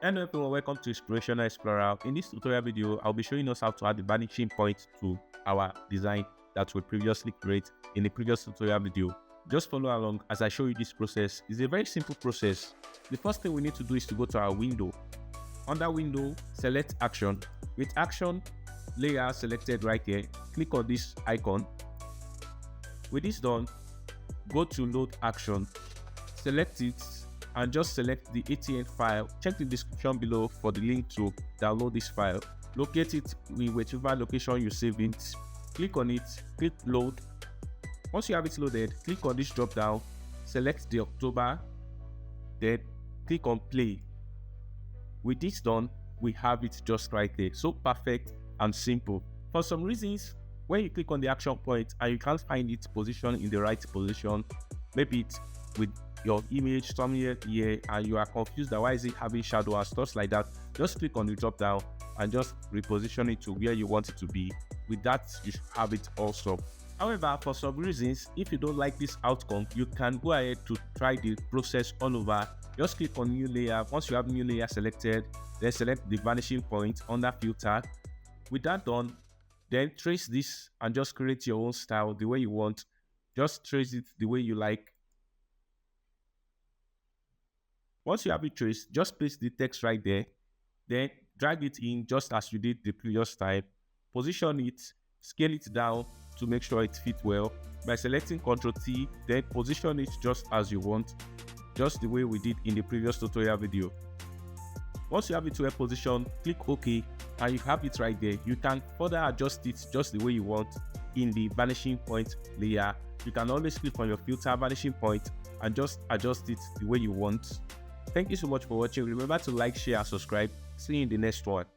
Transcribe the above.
Hello everyone, welcome to Inspirational Explorer. In this tutorial video, I'll be showing us how to add the vanishing point to our design that we previously created in the previous tutorial video. Just follow along as I show you this process. It's a very simple process. The first thing we need to do is to go to our window. Under window, select action. With action layer selected right here, click on this icon. With this done, go to load action, select it, and just select the ATN file. Check the description below for the link to download this file. Locate it in whichever location you save it. Click on it, click load. Once you have it loaded, click on this drop down, select the October, then click on play. With this done, we have it just right there. So perfect and simple. For some reasons, when you click on the action point and you can't find it positioned in the right position, maybe it's with your image somewhere here and you are confused that why is it having shadow and stuff like that, just click on the drop down and just reposition it to where you want it to be. With that, you should have it also. However, for some reasons, if you don't like this outcome, you can go ahead to try the process all over. Just click on new layer. Once you have new layer selected, then select the vanishing point under filter. With that done, then trace this and just create your own style the way you want. Just trace it the way you like. Once you have it traced, just paste the text right there. Then drag it in just as you did the previous time. Position it, scale it down to make sure it fits well. By selecting Ctrl T, then position it just as you want, just the way we did in the previous tutorial video. Once you have it well positioned, click OK, and you have it right there. You can further adjust it just the way you want in the vanishing point layer. You can always click on your filter vanishing point and just adjust it the way you want. Thank you so much for watching. Remember to like, share, and subscribe. See you in the next one.